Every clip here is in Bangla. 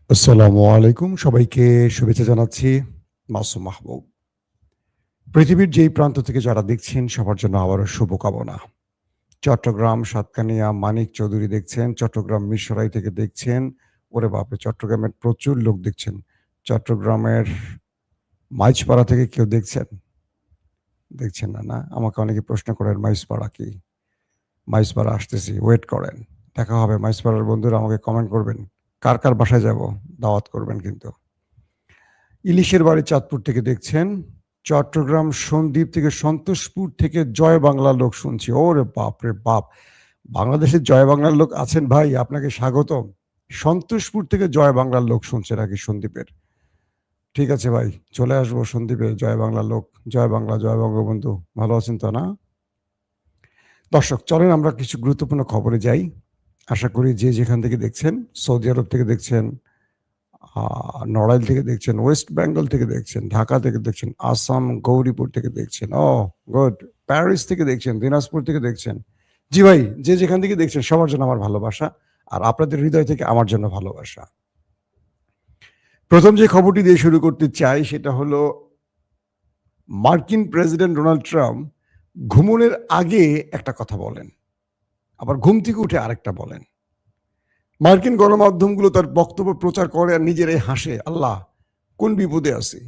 আসসালামু আলাইকুম। সবাইকে শুভেচ্ছা জানাচ্ছি। মাসুম মাহবুব। পৃথিবীর যেই প্রান্ত থেকে যারা দেখছেন সবার জন্য আবারও শুভকামনা। চট্টগ্রাম, সাতকানিয়া, মানিক চৌধুরী দেখছেন, চট্টগ্রাম মিরসরাই থেকে দেখছেন। ওরে বাপরে! চট্টগ্রামের প্রচুর লোক দেখছেন। চট্টগ্রামের মাইজপাড়া থেকে কেউ দেখছেন? দেখছেন না, না? আমাকে অনেকে প্রশ্ন করেন মাইজপাড়া কি? মাইজপাড়া আসতেছি, ওয়েট করেন। দেখা হবে মাইজপাড়ার বন্ধুরা আমাকে কমেন্ট করবেন। কার বাসায় যাবো? দাওয়াত করবেন কিন্তু। ইলিশের বাড়ি চাঁদপুর থেকে দেখছেন। চট্টগ্রাম সন্দ্বীপ থেকে সন্তোষপুর থেকে জয় বাংলার লোক শুনছি। ওরে বাপরে বাপ! বাংলাদেশের জয় বাংলার লোক আছেন ভাই, আপনাকে স্বাগতম। সন্তোষপুর থেকে জয় বাংলার লোক শুনছে নাকি সন্দ্বীপের? ঠিক আছে ভাই, চলে আসবো সন্দ্বীপে জয় বাংলার লোক। জয় বাংলা, জয় বঙ্গবন্ধু। ভালো আছেন তো না? দর্শক চলেন আমরা কিছু গুরুত্বপূর্ণ খবরে যাই। আশা করি যে যেখান থেকে দেখছেন, সৌদি আরব থেকে দেখছেন, নড়াইল থেকে দেখছেন, ওয়েস্ট বেঙ্গল থেকে দেখছেন, ঢাকা থেকে দেখছেন, আসাম গৌরীপুর থেকে দেখছেন। গুড। প্যারিস থেকে দেখছেন, দিনাজপুর থেকে দেখছেন। জি ভাই, যে যেখান থেকে দেখছেন সবার জন্য আমার ভালোবাসা। আর আপনাদের হৃদয় থেকে আমার জন্য ভালোবাসা। প্রথম যে খবরটি দিয়ে শুরু করতে চাই সেটা হলো মার্কিন প্রেসিডেন্ট ডোনাল্ড ট্রাম্প ঘুমনের আগে একটা কথা বলেন। আবার ঘুম থেকে উঠে আরেকটা বলেন। মার্কিন গণমাধ্যমগুলো তার বক্তব্য প্রচার করে আর নিজেরাই হাসে। আল্লাহ! কোন বিপদে আছি?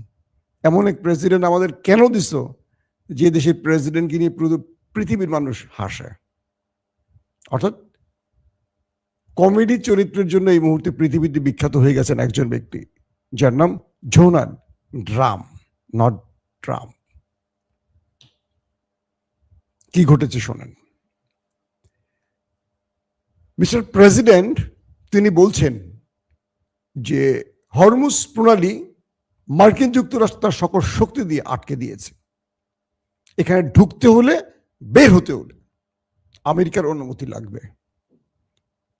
এমন এক প্রেসিডেন্ট আমাদের কেন দিছ, যে দেশের প্রেসিডেন্টকে নিয়ে পুরো পৃথিবীর মানুষ হাসে? অর্থাৎ কমেডি চরিত্রের জন্য এই মুহূর্তে পৃথিবীতে বিখ্যাত হয়ে গেছেন একজন ব্যক্তি, যার নাম ডোনাল্ড ট্রাম্প, নট ট্রাম্প। কি ঘটেছে শোনেন। মিস্টার প্রেসিডেন্ট তিনি বলছেন যে হরমুজ প্রণালী মার্কিন যুক্তরাষ্ট্র তার সকল শক্তি দিয়ে আটকে দিয়েছে। এখানে ঢুকতে হলে, বের হতে হলে আমেরিকার অনুমতি লাগবে।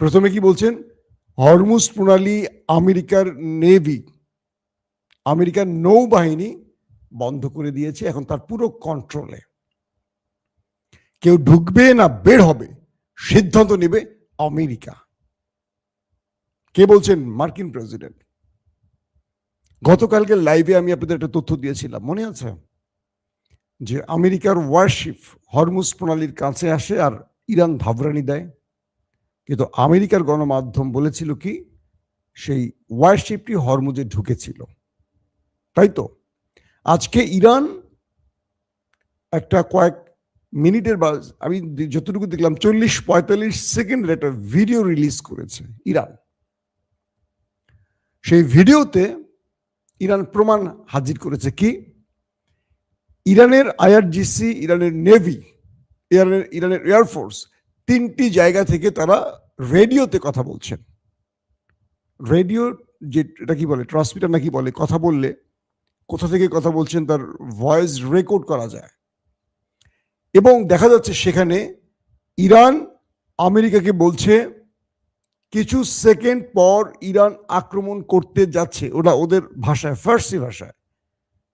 প্রথমে কি বলছেন? হরমুজ প্রণালী আমেরিকার নেভি, আমেরিকার নৌবাহিনী বন্ধ করে দিয়েছে। এখন তার পুরো কন্ট্রোলে। কেউ ঢুকবে না বের হবে সিদ্ধান্ত নেবে আমেরিকা। কে বলছেন? মার্কিন প্রেসিডেন্ট। গতকালকে লাইভে আমি আপনাদের একটা তথ্য দিয়েছিলাম, মনে আছে? যে আমেরিকার ওয়ারশিপ হরমুজ প্রণালীর কাছে আসে আর ইরান ধাবরানি দেয়। কিন্তু আমেরিকার গণমাধ্যম বলেছিল কি, সেই ওয়ারশিপটি হরমুজে ঢুকেছিল, তাই তো? আজকে ইরান একটা কয়েক মিনিটের বা আমি যতটুকু দেখলাম 40-45 সেকেন্ডের একটা ভিডিও রিলিজ করেছে ইরান। সেই ভিডিওতে ইরান প্রমাণ হাজির করেছে কি, ইরানের আইআরজিসি, ইরানের নেভি, ইরানের এয়ারফোর্স 3টি জায়গা থেকে তারা রেডিওতে কথা বলছেন। রেডিও যে এটা কি বলে, ট্রান্সমিটার নাকি বলে, কথা বললে কোথা থেকে কথা বলছেন তার ভয়েস রেকর্ড করা যায়। এবং দেখা যাচ্ছে সেখানে ইরান আমেরিকাকে বলছে কিছু সেকেন্ড পর ইরান আক্রমণ করতে যাচ্ছে। ওরা ওদের ভাষায়, ফার্সি ভাষায়,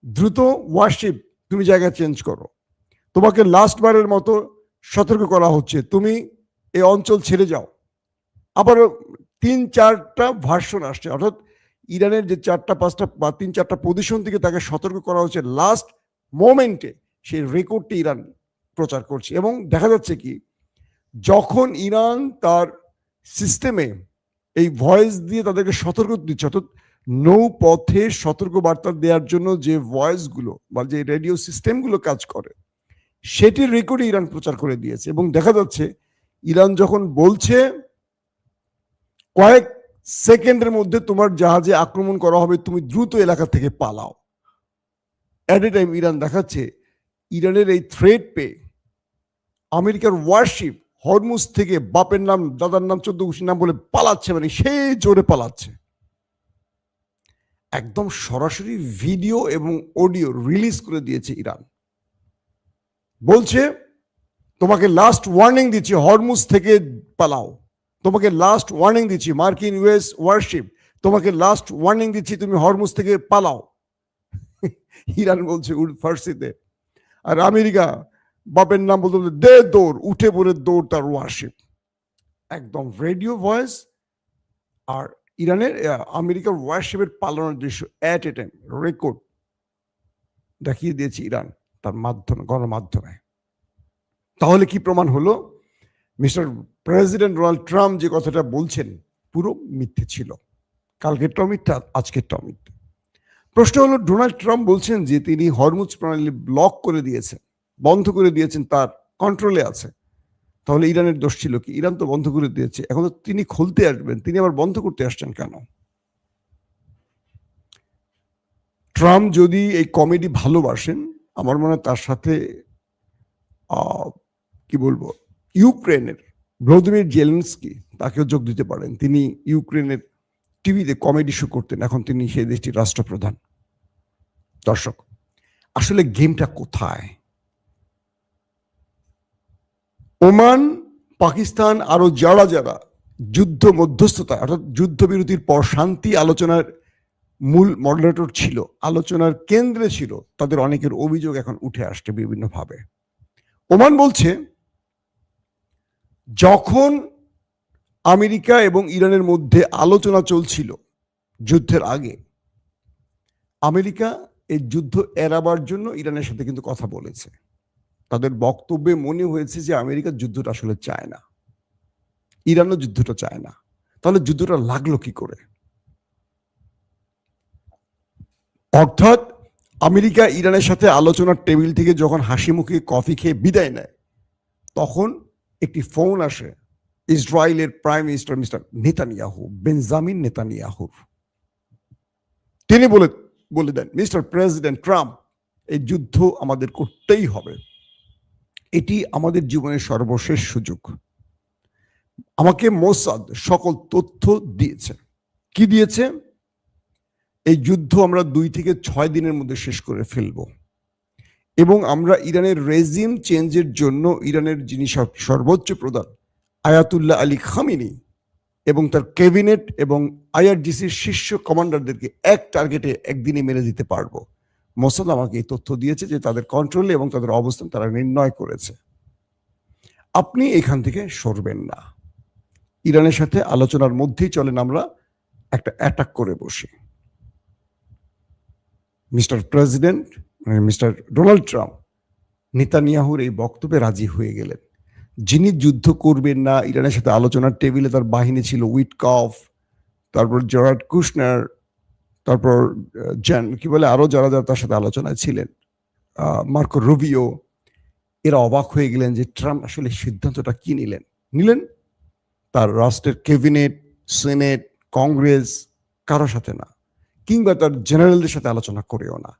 দ্রুত ওয়ারশিপ তুমি জায়গা চেঞ্জ করো, তোমাকে লাস্ট বারের মতো সতর্ক করা হচ্ছে, তুমি এই অঞ্চল ছেড়ে যাও। আবার 3-4টা ভার্সন আসছে, অর্থাৎ ইরানের যে 4-5টা বা 3-4টা পজিশন থেকে তাকে সতর্ক করা হচ্ছে। লাস্ট মোমেন্টে সেই রেকর্ডটি ইরান প্রচার করছে। এবং দেখা যাচ্ছে কি, যখন ইরান তার সিস্টেমে এই ভয়েস দিয়ে তাদেরকে সতর্ক দিচ্ছে, অর্থাৎ নৌপথে সতর্ক বার্তা দেওয়ার জন্য যে ভয়েসগুলো বা যে রেডিও সিস্টেমগুলো কাজ করে, সেটির রেকর্ডে ইরান প্রচার করে দিয়েছে। এবং দেখা যাচ্ছে ইরান যখন বলছে কয়েক সেকেন্ডের মধ্যে তোমার জাহাজে আক্রমণ করা হবে, তুমি দ্রুত এলাকা থেকে পালাও, এট এ টাইম ইরান দেখাচ্ছে ইরানের এই থ্রেট পেয়ে আমেরিকার ওয়ারশিপ হরমুজ থেকে বাপের নাম, দাদার নাম, 14 গোষ্ঠীর নাম বলে পালাচ্ছে, মানে সেই জোরে পালাচ্ছে। একদম সরাসরি ভিডিও এবং অডিও রিলিজ করে দিয়েছে ইরান। বলছে তোমাকে লাস্ট ওয়ার্নিং দিচ্ছি, হরমুজ থেকে পালাও। তোমাকে লাস্ট ওয়ার্নিং দিচ্ছি, মার্কিন ইউএস ওয়ারশিপ, তোমাকে লাস্ট ওয়ার্নিং দিচ্ছি, তুমি হরমুজ থেকে পালাও। ইরান বলছে ফার্সিতে। আর আমেরিকা বাপের নাম বলতে দে দৌড়, উঠে পড়ে দৌড় তার ওয়ারশিপ। একদম রেডিও ভয়েস আর ইরানের আমেরিকার ওয়ারশিপের পালানোর দৃশ্য অ্যাট এ টাইম রেকর্ড দেখিয়ে দিয়েছে ইরান তার মাধ্যমে, গণমাধ্যমে। তাহলে কি প্রমাণ হলো? মিস্টার প্রেসিডেন্ট ডোনাল্ড ট্রাম্প যে কথাটা বলছেন পুরো মিথ্যে ছিল। কালকেরটাও মিথ্যা, আজকেরটাও মিথ্যা। প্রশ্ন হলো, ডোনাল্ড ট্রাম্প বলছেন যে তিনি হরমুজ প্রণালী ব্লক করে দিয়েছেন, বন্ধ করে দিয়েছেন, তার কন্ট্রোলে আছে। তাহলে ইরানের দোষ ছিল কি? ইরান তো বন্ধ করে দিয়েছে, এখন তো তিনি খুলতে আসবেন, তিনি আবার বন্ধ করতে আসছেন কেন? ট্রাম্প যদি এই কমেডি ভালোবাসেন, আমার মনে হয় তার সাথে কি বলবো, ইউক্রেনের ভ্লাদিমির জেলেনস্কি তাকেও যোগ দিতে পারেন। তিনি ইউক্রেনের টিভিতে কমেডি শো করতেন, এখন তিনি সেই দেশটির রাষ্ট্রপ্রধান। দর্শক, আসলে গেমটা কোথায়? ওমান, পাকিস্তান, আরো যারা যারা যুদ্ধ মধ্যস্থতা অর্থাৎ যুদ্ধবিরতির পর শান্তি আলোচনার মূল মডারেটর ছিল, আলোচনার কেন্দ্রে ছিল, তাদের অনেকের অভিযোগ এখন উঠে আসছে বিভিন্নভাবে। ওমান বলছে, যখন আমেরিকা এবং ইরানের মধ্যে আলোচনা চলছিল যুদ্ধের আগে, আমেরিকা এই যুদ্ধ এড়াবার জন্য ইরানের সাথে কিন্তু কথা বলেছে। তাদের বক্তব্যে মনে হয়েছে যে আমেরিকা যুদ্ধটা আসলে চায় না, ইরানও যুদ্ধটা চায় না। তাহলে যুদ্ধটা লাগলো কি করে? অর্থাৎ আমেরিকা ইরানের সাথে আলোচনার টেবিল থেকে যখন হাসি মুখে কফি খেয়ে বিদায় নেয়, তখন একটি ফোন আসে ইসরায়েলের prime minister mister Netanyahu, Benjamin নেতানিয়াহুর। তিনি বলে দেন, মিস্টার প্রেসিডেন্ট ট্রাম্প, এই যুদ্ধ আমাদের করতেই হবে, এটি আমাদের জীবনের সর্বশেষ সুযোগ। আমাকে মোসাদ সকল তথ্য দিয়েছে। কি দিয়েছে? এই যুদ্ধ আমরা 2 থেকে 6 দিনের মধ্যে শেষ করে ফেলব, এবং আমরা ইরানের রেজিম চেঞ্জের জন্য ইরানের যিনি সর্বোচ্চ প্রধান আয়াতুল্লাহ আলী খামিনি এবং তার ক্যাবিনেট এবং আইআরজিসির শীর্ষ কমান্ডারদেরকে এক টার্গেটে একদিনে মেরে দিতে পারবো। মোসাদ আমাকে এই তথ্য দিয়েছে যে তাদের কন্ট্রোলে এবং তাদের অবস্থান তারা নির্ণয় করেছে। আপনি এখান থেকে সরবেন না, ইরানের সাথে আলোচনার মধ্যেই চলেন আমরা একটা অ্যাটাক করে বসি। Mister president mister Donald Trump নেতানিয়াহুর এই বক্তব্যে রাজি হয়ে গেলেন। যিনি যুদ্ধ করবেন না, ইরানের সাথে আলোচনার টেবিলে তার বাহিনী ছিল উইটকফ, তারপর জরার্ড কুশনার, তারপর কি বলে আরো যারা যারা তার সাথে আলোচনায় ছিলেন, মার্কো রুবিও, এরা অবাক হয়ে গেলেন যে ট্রাম্প আসলে সিদ্ধান্তটা কি নিলেন তার রাষ্ট্রের ক্যাবিনেট, সেনেট, কংগ্রেস কারোর সাথে না, কিংবা তার জেনারেলদের সাথে আলোচনা করেও না,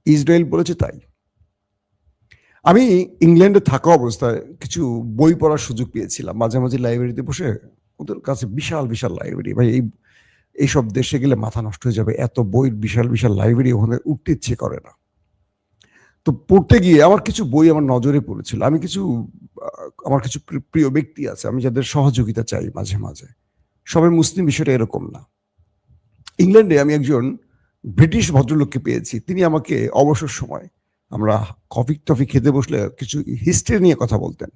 ইসরায়েল বলেছে তাই। আমি ইংল্যান্ডে থাকা অবস্থায় কিছু বই পড়ার সুযোগ পেয়েছিলাম, মাঝে মাঝে লাইব্রেরিতে বসে। ওদের কাছে বিশাল বিশাল লাইব্রেরি, ভাই এইসব দেশে গেলে মাথা নষ্ট হয়ে যাবে, এত বইয়ের বিশাল বিশাল লাইব্রেরি, ওখানে উঠতে ইচ্ছে করে না। তো পড়তে গিয়ে আমার কিছু বই আমার নজরে পড়েছিল। আমার কিছু প্রিয় ব্যক্তি আছে, আমি যাদের সহযোগিতা চাই মাঝে মাঝে। সবাই মুসলিম, বিষয়টা এরকম না। ইংল্যান্ডে আমি একজন ব্রিটিশ ভদ্রলোককে পেয়েছি, তিনি আমাকে অবসর সময় আমরা কফি টফি খেতে বসলে কিছু হিস্ট্রি নিয়ে কথা বলতেন।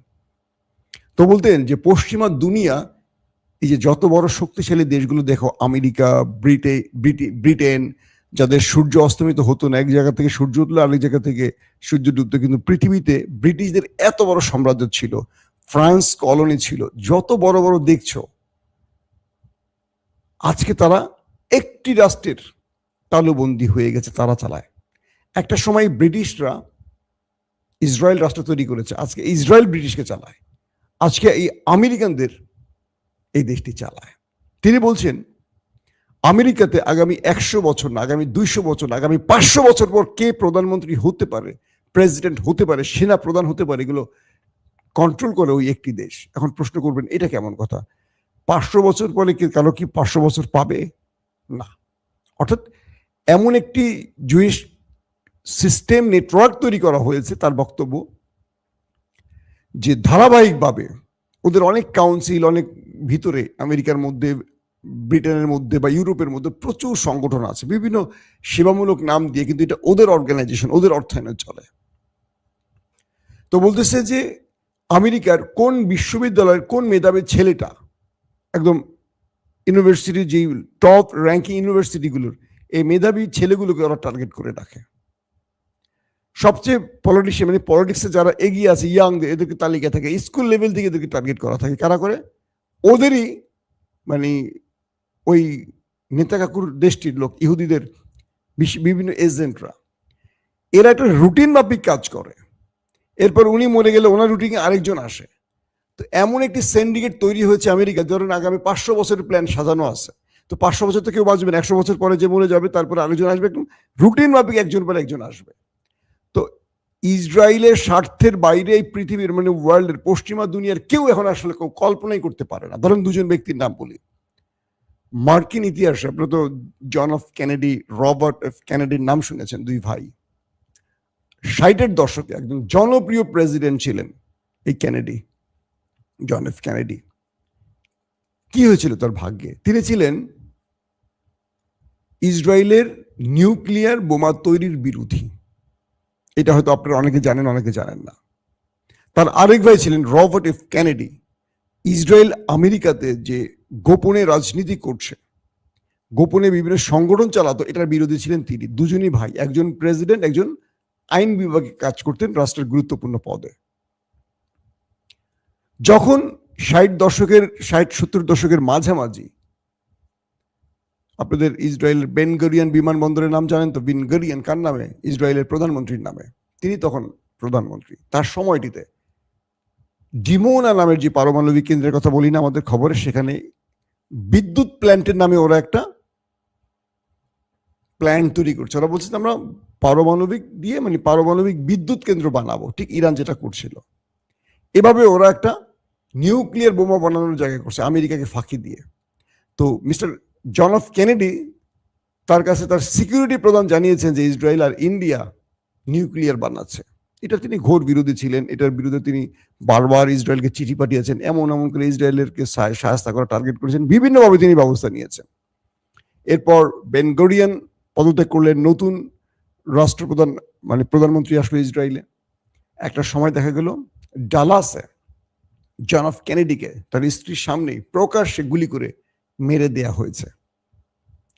তো বলতেন যে পশ্চিমা দুনিয়া, এই যে যত বড় শক্তিশালী দেশগুলো দেখো, আমেরিকা, ব্রিটেন, যাদের সূর্য অস্তমিত হতো না, এক জায়গা থেকে সূর্য উঠলো আরেক জায়গা থেকে সূর্য ডুবতো, কিন্তু পৃথিবীতে ব্রিটিশদের এত বড় সাম্রাজ্য ছিল, ফ্রান্স কলোনি ছিল, যত বড় বড় দেখছো, আজকে তারা একটি রাষ্ট্রের তালুবন্দী হয়ে গেছে, তারা চালায়। একটা সময় ব্রিটিশরা ইসরায়েল রাষ্ট্র তৈরি করেছে, আজকে ইসরায়েল ব্রিটিশকে চালায়, আজকে এই আমেরিকানদের এই দেশটি চালায়। তিনি বলছেন আমেরিকাতে আগামী 100 বছর না, আগামী 200 বছর না, আগামী 500 বছর পর কে প্রধানমন্ত্রী হতে পারে, প্রেসিডেন্ট হতে পারে, সেনা প্রধান হতে পারে, এগুলো কন্ট্রোল করে ওই একটি দেশ। এখন প্রশ্ন করবেন এটা কেমন কথা? 500 বছর পরে কারো কি 500 বছর পাবে? না। অর্থাৎ এমন একটি জুইশ সিস্টেম নেটওয়ার্ক তৈরি করা হয়েছে, তার বক্তব্য যে ধারাবাহিকভাবে ওদের অনেক কাউন্সিল, অনেক ভিতরে আমেরিকার মধ্যে, ব্রিটেনের মধ্যে বা ইউরোপের মধ্যে প্রচুর সংগঠন আছে, বিভিন্ন সেবামূলক নাম দিয়ে, কিন্তু এটা ওদের অর্গানাইজেশন, ওদের অর্থায়নে চলে। তো বলতেছে যে আমেরিকার কোন বিশ্ববিদ্যালয়ের কোন মেধাবী ছেলেটা একদম ইউনিভার্সিটির যে টপ র্যাঙ্কিং ইউনিভার্সিটিগুলোর এই মেধাবী ছেলেগুলোকে ওরা টার্গেট করে রাখে। সবচেয়ে পলিটিশিয়ান মানে পলিটিক্সে যারা এগিয়ে আছে ইয়াং, এদেরকে তালিকা থাকে, স্কুল লেভেল থেকে এদেরকে টার্গেট করা থাকে। কারা করে? ওদেরই মানে ওই নেতা কাকুর দেশটির লোক, ইহুদিদের বিভিন্ন এজেন্টরা। এরা একটা রুটিন মাফিক কাজ করে। এরপর উনি মরে গেলে ওনার রুটিনে আরেকজন আসে। তো এমন একটি সিন্ডিকেট তৈরি হয়েছে আমেরিকা, ধরেন আগামী 500 বছরের প্ল্যান সাজানো আছে। তো 500 বছর তো কেউ বাঁচবেন, 100 বছর পরে যে মরে যাবে তারপরে আরেকজন আসবে, একদম রুটিন মাফিক একজন পরে একজন আসবে। তো ইসরায়েলের স্বার্থের বাইরে এই পৃথিবীর মানে ওয়ার্ল্ডের পশ্চিমা দুনিয়ার কেউ এখন আসলে কেউ কল্পনাই করতে পারে না। ধরেন দুজন ব্যক্তির নাম বলি। মার্কিন ইতিহাসে আপনারা তো John F Kennedy, Robert F কেনেডির নাম শুনেছেন, দুই ভাই। 60-এর দশকে একজন জনপ্রিয় প্রেসিডেন্ট ছিলেন এই কেনেডি, জন এফ কেনেডি। কি হয়েছিল তার ভাগ্যে? তিনি ছিলেন ইসরায়েলের নিউক্লিয়ার বোমা তৈরির বিরোধী। এটা হয়তো আপনারা অনেকে জানেন, অনেকে জানেন না। তার আরেক ভাই ছিলেন রবার্ট এফ কেনেডি। ইসরায়েল আমেরিকাতে যে গোপনে রাজনীতি করছে, গোপনে বিভিন্ন সংগঠন চালাতো, এটার বিরোধী ছিলেন তিনি। দুজনই ভাই, একজন প্রেসিডেন্ট, একজন আইন বিভাগে কাজ করতেন রাষ্ট্রের গুরুত্বপূর্ণ পদে। যখন 60-70 দশকের মাঝামাঝি, আপনাদের ইসরায়েলের বেন গরিয়ান বিমানবন্দরের নাম জানেন তো? বেন গরিয়ান কার নামে? ইসরায়েলের প্রধানমন্ত্রীর নামে। তিনি তখন প্রধানমন্ত্রী। তার সময়টিতে ডিমোনা নামের যে পারমাণবিক কেন্দ্রের কথা বলি না আমাদের খবরে, সেখানে বিদ্যুৎ প্ল্যান্টের নামে ওরা একটা প্ল্যান্ট তৈরি করছে। ওরা বলছে আমরা পারমাণবিক দিয়ে মানে পারমাণবিক বিদ্যুৎ কেন্দ্র বানাবো, ঠিক ইরান যেটা করছিল। এভাবে ওরা একটা নিউক্লিয়ার বোমা বানানোর জায়গা করছে আমেরিকাকে ফাঁকি দিয়ে। তো মিস্টার জন এফ কেনেডি তার কাছে তার সিকিউরিটি প্রধান জানিয়েছেন যে ইসরায়েল আর ইন্ডিয়া নিউক্লিয়ার বানাচ্ছে। এটা তিনি ঘোর বিরোধী ছিলেন। এটার বিরুদ্ধে তিনি বারবার ইসরায়েলকে চিঠি পাঠিয়েছেন, এমন করে ইসরায়েলেরকে সাহায্য করা টার্গেট করেছেন, বিভিন্নভাবে তিনি ব্যবস্থা নিয়েছেন। এরপর বেন গরিয়ান পদত্যাগ করলেন, নতুন রাষ্ট্রপ্রধান মানে প্রধানমন্ত্রী আসলো ইসরায়েলে। একটা সময় দেখা গেল ডালাসে জন এফ কেনেডিকে তার স্ত্রীর সামনেই প্রকাশ্যে গুলি করে মেরে দেয়া হয়েছে।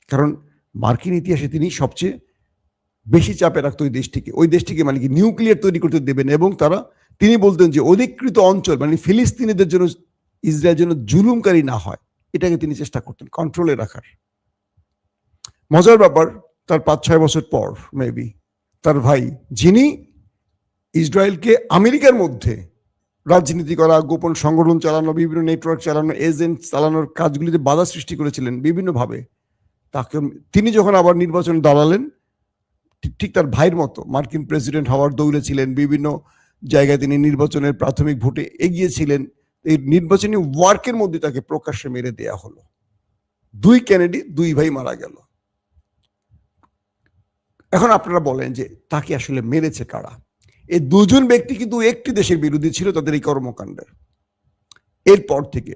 কারণ মার্কিন ইতিহাসে তিনি সবচেয়ে বেশি চাপে রাখতো ওই দেশটিকে মানে কি নিউক্লিয়ার তৈরি করতে দেবেন। এবং তিনি বলতেন যে অধিকৃত অঞ্চল মানে ফিলিস্তিনিদের জন্য ইসরায়েল যেন জুলুমকারী না হয়, এটাকে তিনি চেষ্টা করতেন কন্ট্রোলে রাখার। মজার ব্যাপার, তার 5-6 বছর পর মেবি তার ভাই, যিনি ইসরায়েলকে আমেরিকার মধ্যে রাজনীতি করা, গোপন সংগঠন চালানো, বিভিন্ন নেটওয়ার্ক চালানো, এজেন্ট চালানোর কাজগুলিতে বাধা সৃষ্টি করেছিলেন বিভিন্নভাবে, তিনি যখন আবার নির্বাচনে দাঁড়ালেন, ঠিক তার ভাইয়ের মতো মার্কিন প্রেসিডেন্ট হওয়ার দৌড়ে ছিলেন। বিভিন্ন জায়গায় তিনি নির্বাচনের প্রাথমিক ভোটে এগিয়েছিলেন। এই নির্বাচনী ওয়ার্কের মধ্যে তাকে প্রকাশ্যে মেরে দেয়া হলো। দুই কেনেডি, দুই ভাই মারা গেল। এখন আপনারা বলেন যে তাকে আসলে মেরেছে কারা? এই দুজন ব্যক্তি কিন্তু একটি দেশের বিরোধী ছিল তাদের এই কর্মকাণ্ডের। এরপর থেকে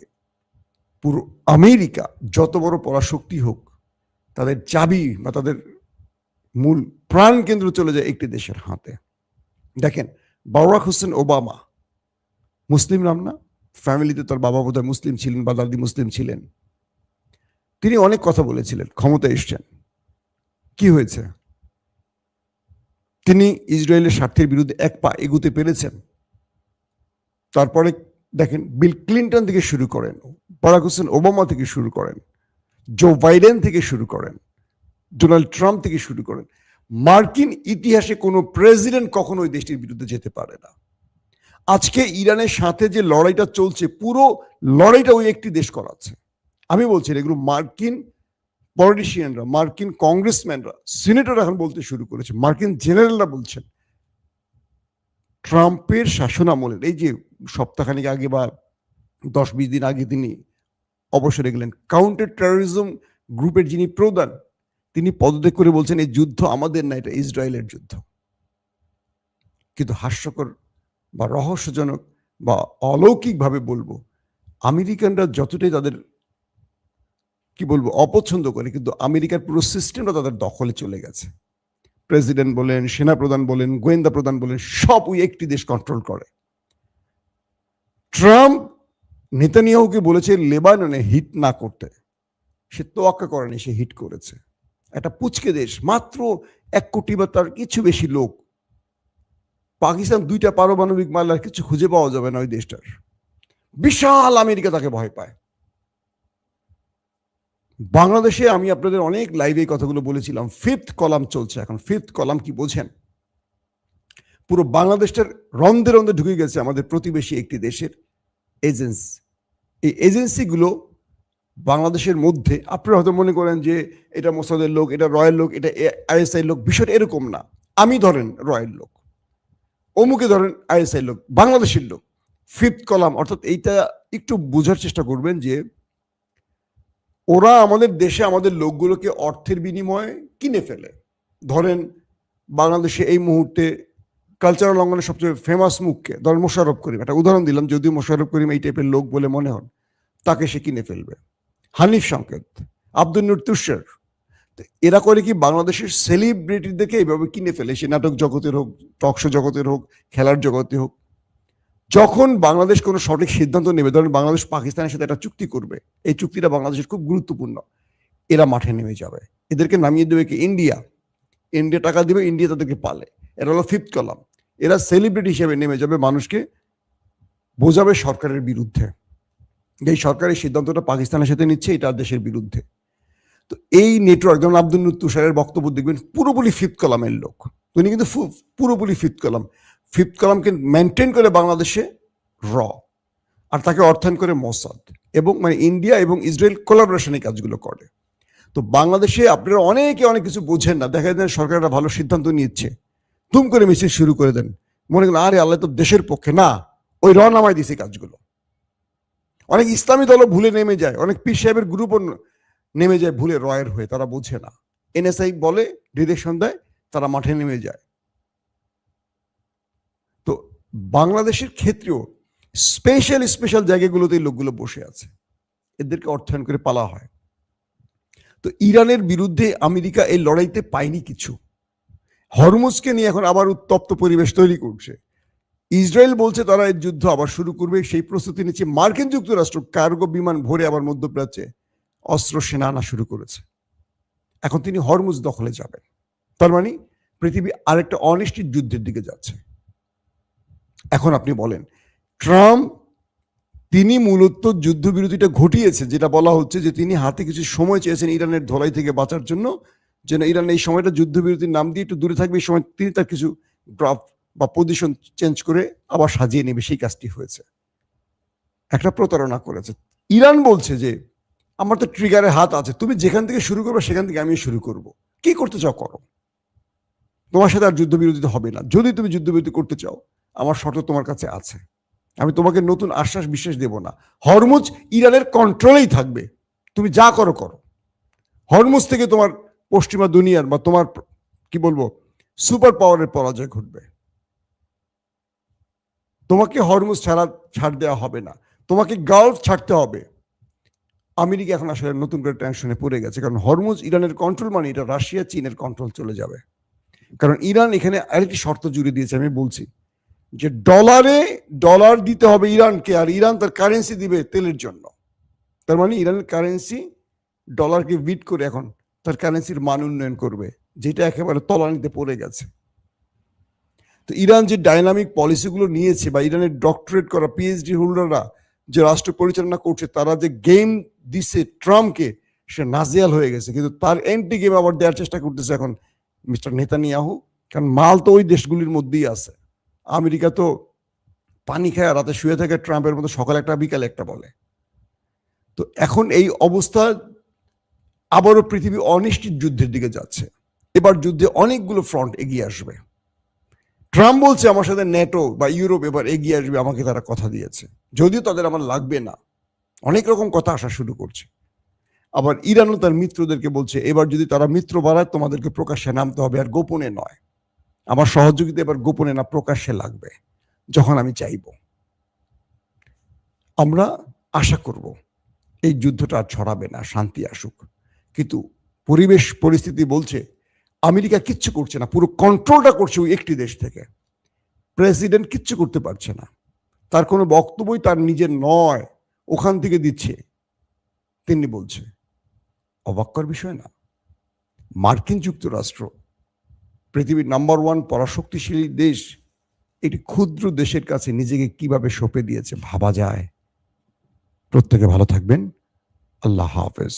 পুরো আমেরিকা যত বড় পরাশক্তি হোক, তাদের চাবি বা তাদের মূল প্রাণ কেন্দ্র চলে যায় একটি দেশের হাতে। দেখেন বারাক হোসেন ওবামা, মুসলিম নাম না? ফ্যামিলিতে তার বাবা বোধহয় মুসলিম ছিলেন বা দাদি মুসলিম ছিলেন। তিনি অনেক কথা বলেছিলেন, ক্ষমতায় এসছেন। কি হয়েছে? তিনি ইসরায়েলের স্বার্থের বিরুদ্ধে এক পা এগুতে পেরেছেন। তারপরে দেখেন বিল ক্লিন্টন থেকে শুরু করেন, বারাক হোসেন ওবামা থেকে শুরু করেন, জো বাইডেন থেকে শুরু করেন, ডোনাল্ড ট্রাম্প থেকে শুরু করেন, মার্কিন ইতিহাসে কোনো প্রেসিডেন্ট কখনো ওই দেশটির বিরুদ্ধে যেতে পারে না। আজকে ইরানের সাথে যে লড়াইটা চলছে, পুরো লড়াইটা ওই একটি দেশ করাচ্ছে। আমি বলছি এগুলো মার্কিন পলিটিশিয়ানরা, মার্কিন কংগ্রেসম্যানরা, সিনেটর এখন বলতে শুরু করেছে, মার্কিন জেনারেলরা বলছেন ট্রাম্পের শাসন আমলের এই যে সপ্তাহখানিক আগে বা 10-20 দিন আগে তিনি অবসরে গেলেন, কাউন্টার টেরোরিজম গ্রুপের যিনি প্রধান, তিনি পদত্যাগ করে বলছেন এই যুদ্ধ আমাদের না, এটা ইসরায়েলের যুদ্ধ। কিন্তু হাস্যকর বা রহস্যজনক বা অলৌকিকভাবে বলবো, আমেরিকানরা যতটাই তাদের কি বলবো অপছন্দ করে, কিন্তু আমেরিকার পুরো সিস্টেমটা তাদের দখলে চলে গেছে। প্রেসিডেন্ট বলেন, সেনাপ্রধান বলেন, গোয়েন্দা প্রধান বলেন, সব ওই একটি দেশ কন্ট্রোল করে। ট্রাম্প নেতানিয়াহুকে বলেছে লেবাননে হিট না করতে, সে তোয়াক্কা করেনি, সে হিট করেছে। একটা পুচকে দেশ, মাত্র 1 কোটি বা তার কিছু বেশি লোক। পাকিস্তান 2টা পারমাণবিক মামলার কিছু খুঁজে পাওয়া যাবে না ওই দেশটার। বিশাল আমেরিকা তাকে ভয় পায়। বাংলাদেশে আমি আপনাদের অনেক লাইভে এই কথাগুলো বলেছিলাম। 5th কলাম চলছে এখন। 5th কলাম কি বোঝেন? পুরো বাংলাদেশটার রন্ধে রন্ধে ঢুকে গেছে আমাদের প্রতিবেশী একটি দেশের এজেন্সি। এই এজেন্সিগুলো বাংলাদেশের মধ্যে, আপনারা হয়তো মনে করেন যে এটা মোসাদের লোক, এটা রয়ের লোক, এটা আইএসআই লোক। বিষয়টা এরকম না। আমি ধরেন রয়ের লোক, অমুকে ধরেন আইএসআই লোক, বাংলাদেশের লোক। 5th কলাম অর্থাৎ এইটা একটু বোঝার চেষ্টা করবেন যে ওরা আমাদের দেশে আমাদের লোকগুলোকে অর্থের বিনিময়ে কিনে ফেলে। ধরেন বাংলাদেশে এই মুহূর্তে কালচারাল অঙ্গনের সবচেয়ে ফেমাস মুখকে ধরেন মোশাররফ করিম, একটা উদাহরণ দিলাম, যদিও মোশাররফ করিম এই টাইপের লোক বলে মনে হন, তাকে সে কিনে ফেলবে। হানিফ সংকেত, আব্দুল নূর তুষার, এরা করে কি বাংলাদেশের সেলিব্রিটিদেরকে এইভাবে কিনে ফেলে, সে নাটক জগতের হোক, টকশো জগতের হোক, খেলার জগতে হোক। যখন বাংলাদেশ কোনো সঠিক সিদ্ধান্ত নেবে, ধরেন বাংলাদেশ পাকিস্তানের সাথে একটা চুক্তি করবে, এই চুক্তিটা বাংলাদেশের খুব গুরুত্বপূর্ণ, এরা মাঠে নেমে যাবে। এদেরকে নামিয়ে দেবে কি ইন্ডিয়া। ইন্ডিয়া টাকা দিবে, ইন্ডিয়া তাদেরকে পালে। এরা হলো 5th কলাম। এরা সেলিব্রিটি হিসেবে নেমে যাবে, মানুষকে বোঝাবে সরকারের বিরুদ্ধে, এই সরকারের সিদ্ধান্তটা পাকিস্তানের সাথে নিচ্ছে, এটা দেশের বিরুদ্ধে। তো এই নেটওয়ার্ক, যেমন আব্দুল নূর তুষারের বক্তব্য দেখবেন পুরোপুরি 5th কলামের লোক। উনি কিন্তু পুরোপুরি 5th কলাম। 5th কলামকে মেনটেন করে বাংলাদেশে র, আর তাকে অর্থায়ন করে মোসাদ, এবং মানে ইন্ডিয়া এবং ইসরায়েল কোলাবোরেশনে কাজগুলো করে। তো বাংলাদেশে আপনারা অনেকে অনেক কিছু বোঝেন না, দেখা যায় সরকার একটা ভালো সিদ্ধান্ত নিচ্ছে, তুম করে মিছিল শুরু করে দেন, মনে করেন আরে আল্লাহ তো দেশের পক্ষে না, ওই র নামায় দিছে কাজগুলো। অনেক ইসলামী দলও ভুলে নেমে যায়, অনেক পীর সাহেবের গ্রুপও নেমে যায় ভুলে রয়ের হয়ে, তারা বোঝে না। এনএসআই বলে, ডিরেকশন দেয়, তারা মাঠে নেমে যায়। তো বাংলাদেশের ক্ষেত্রেও স্পেশাল জায়গাগুলোতে এই লোকগুলো বসে আছে, এদেরকে অর্থায়ন করে পালা হয়। তো ইরানের বিরুদ্ধে আমেরিকা এই লড়াইতে পায়নি কিছু। হরমুজকে নিয়ে এখন আবার উত্তপ্ত পরিবেশ তৈরি করছে। ইসরায়েল বলছে তারা এই যুদ্ধ আবার শুরু করবে, সেই প্রস্তুতি নিচ্ছে। মার্কিন যুক্তরাষ্ট্র কার্গো বিমান ভরে আবার মধ্যপ্রাচ্যে অস্ত্র সেনা আনা শুরু করেছে। এখন তিনি হরমুজ দখলে যাবেন, তার মানে পৃথিবী আরেকটা অনিশ্চিত যুদ্ধের দিকে যাচ্ছে। এখন আপনি বলেন, ট্রাম্প তিনি মূলত যুদ্ধবিরতিটা ঘটিয়েছে, যেটা বলা হচ্ছে যে তিনি হাতে কিছু সময় চেয়েছেন ইরানের ধলাই থেকে বাঁচার জন্য, যেন ইরান এই সময়টা যুদ্ধবিরতির নাম দিয়ে একটু দূরে থাকবে। এই সময় তিনি তার কিছু ড্রপ বা পজিশন চেঞ্জ করে আবার সাজিয়ে নেবে, সেই কাজটি হয়েছে। একটা প্রতারণা করেছে। ইরান বলছে যে আমার তো ট্রিগারে হাত আছে, তুমি যেখান থেকে শুরু করবে সেখান থেকে আমি শুরু করব, কি করতে চাও করো, তোমার সাথে আর যুদ্ধবিরতি হবে না। যদি তুমি যুদ্ধবিরতি করতে চাও, আমার শর্ত তোমার কাছে আছে, আমি তোমাকে নতুন আশ্বাস বিশ্বাস দেব না। হরমুজ ইরানের কন্ট্রোলেই থাকবে, তুমি যা করো করো। হরমুজ থেকে তোমার পশ্চিমা দুনিয়ার বা তোমার কি বলবো সুপার পাওয়ারের পরাজয় ঘটবে। তোমাকে হরমুজ ছাড় দেওয়া হবে না, তোমাকে গালফ ছাড়তে হবে। আমেরিকা এখন আসলে নতুন করে টেনশনে পড়ে গেছে, কারণ হরমুজ ইরানের কন্ট্রোল মানে এটা রাশিয়া চীনের কন্ট্রোল চলে যাবে। কারণ ইরান এখানে আরেকটি শর্ত জুড়ে দিয়েছে, আমি বলছি যে ডলার দিতে হবে ইরানকে, আর ইরান তার কারেন্সি দিবে তেলের জন্য। তার মানে ইরানের কারেন্সি ডলারকে বিট করে এখন তার কারেন্সির মান উন্নয়ন করবে, যেটা একেবারে তলানিতে পড়ে গেছে। তো ইরান যে ডাইনামিক পলিসিগুলো নিয়েছে, বা ইরানের ডক্টরেট করা পিএইচডি হোল্ডাররা যে রাষ্ট্র পরিচালনা করছে, তারা যে গেম দিচ্ছে ট্রাম্পকে, সে নাজিয়াল হয়ে গেছে। কিন্তু তার এন্টি গেম আবার দেওয়ার চেষ্টা করতেছে এখন মিস্টার নেতানিয়াহু, কারণ মাল তো ওই দেশগুলির মধ্যেই আছে। আমেরিকা তো পানি খায় রাতে শুয়ে থাকে, ট্রাম্পের মতো সকালে একটা বিকালে একটা বলে। তো এখন এই অবস্থা, আবারও পৃথিবী অনিশ্চিত যুদ্ধের দিকে যাচ্ছে। এবার যুদ্ধে অনেকগুলো ফ্রন্ট এগিয়ে আসবে। ট্রাম্প বলছে আমার সাথে ন্যাটো বা ইউরোপ এবার এগিয়ে আসবে, আমাকে তারা কথা দিয়েছে, যদিও তাদের আমার লাগবে না, অনেক রকম কথা আসা শুরু করছে। আবার ইরানও তার মিত্রদেরকে বলছে এবার যদি তারা মিত্র বাড়ায়, তোমাদেরকে প্রকাশ্যে নামতে হবে, আর গোপনে নয়। আমার সহযোগিতা এবার গোপনে না, প্রকাশ্যে লাগবে, যখন আমি চাইব। আমরা আশা করব এই যুদ্ধটা আর ছড়াবে না, শান্তি আসুক। কিন্তু পরিবেশ পরিস্থিতি বলছে আমেরিকা কিচ্ছু করছে না, পুরো কন্ট্রোলটা করছে ওই একটি দেশ থেকে। প্রেসিডেন্ট কিচ্ছু করতে পারছে না, তার কোনো বক্তব্যই তার নিজের নয়, ওখান থেকে দিচ্ছে, তিনি বলছে। অবাক করার বিষয় না? মার্কিন যুক্তরাষ্ট্র পৃথিবীর নাম্বার 1 পরাশক্তিশালী দেশ, একটি ক্ষুদ্র দেশের কাছে নিজেকে কিভাবে সঁপে দিয়েছে ভাবা যায়? প্রত্যেকে ভালো থাকবেন। আল্লাহ হাফেজ।